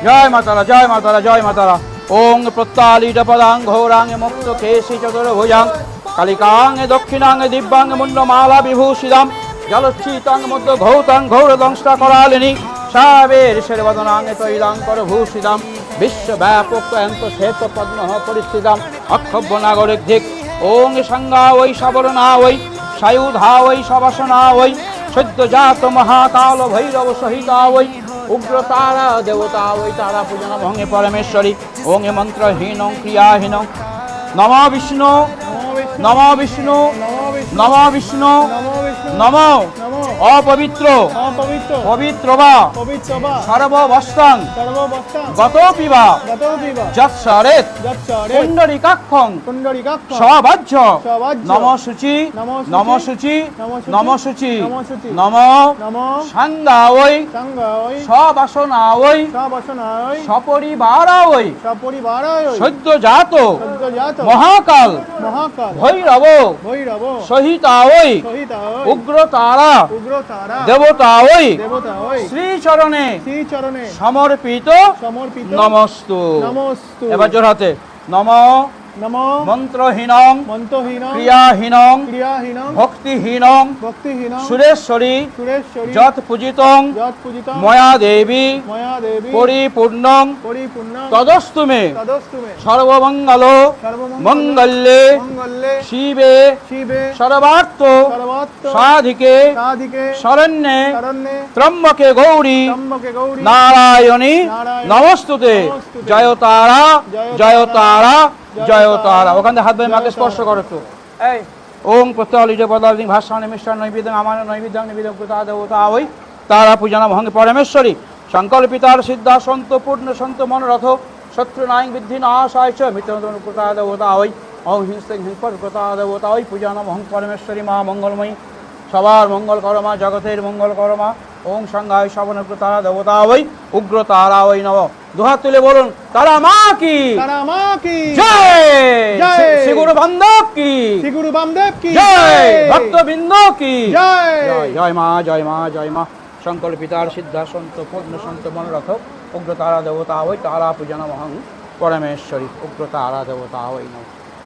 জয় মাতারা, জয় মাতারা, জয় মাতারা। ওং প্রত্যালিত পদাং ঘোরাং মুক্ত কেশি চতুর্ভুজাং কালিকাং দক্ষিণাং দিব্যাং মুন্ডমালা বিভূষিতাম জলচ্ছিতাং মধ্য ঘৌতাং ঘৌরদংষ্টা করালিনী সাবের শেরবদনাং তৈলাং করভূষিতাম বিশ্বব্যাপক শ্বেত পদ্ম পরিস্থিতাম অক্ষভ্য নাগরিক দিক। ওং সংজ্ঞা ওই সবরণা ওই সায়ুধা ওই সবাসনা ওই সদ্যজাত মহাকাল ভৈরব সহিতা ওই উগ্র তারা দেবতা ওই তারা পূজন ভঙ্গে পরমেশ্বরী। ওং মন্ত্রহীন ক্রিয়াহীন নম বিষ্ণু নম বিষ্ণু নম বিষ্ণু নম অপবিত্র পবিত্র বা সর্ববস্তাং গত পিবা যৎসরেত পুণ্ডরিকাক্ষং সবাজ্য নম শুচি নম শুচি নম শুচি নম সাঙ্গা ওই সবাসনা ওই সপরিবার ওই সদ্যজাত মহাকাল ভৈরব সহিতা ওই উগ্র তারা দেবতা ওই শ্রীচরণে সমর্পিত নমস্তু। এবার জোর হাতে নম মন্ত্রহীনং ক্রিয়াহীনং ভক্তিহীনং সুরেশ্বরী যৎ পূজিতং ময়া দেবী পরিপূর্ণং তদস্তু মে সর্বমঙ্গল মঙ্গলে শিবে সর্বার্থ সাধিকে শরণ্যে ত্রম্বকে গৌরী নারায়ণী নমস্তুতে। জয় তারা, জয় তারা, জয় তারা। ওখান থেকে হাত ধরে মাকে স্পর্শ করো তো। এই ওং প্রত্যলিত পদার্থিং ভাষাণে মিশ্রণ নৈবেদ্য আমার নৈবেদ্য নিবেদন কৃতা দেবতা ওই তারা পূজনা ভঙ্গে পরমেশ্বরী। সংকল্পিতার সিদ্ধা সন্ত পূর্ণ সন্ত মনোরথ শত্রু নায়ক বৃদ্ধি নাশায় চ মিত্র কৃতা দেবতা ওই ওং হিংস্তিং হিংপর কৃতা দেবতা ওই পূজনা ভঙ্গ পরমেশ্বরী মা মঙ্গলময়ী। সবার মঙ্গল করমা, জগতের মঙ্গল করমা। ওং সংজ্ঞায় শ্রবণ তারা দেবতা ওই উগ্র তারা ওই নব। দুহাত তুলে বলুন তারা মা কি, তারা মা কি জয়, শ্রী গুরু বান্ধব কি, শ্রী গুরু বামদেব কি জয়, ভক্তবৃন্দ কি জয়। জয় মা, জয় মা, জয় মা। সংকল্পিতার সিদ্ধা সন্ত পূর্ণ সন্ত মনোরথ উগ্র তারা দেবতা ওই তারা পূজনা মহং পরমেশ্বরী উগ্র তারা দেবতা ওই নব।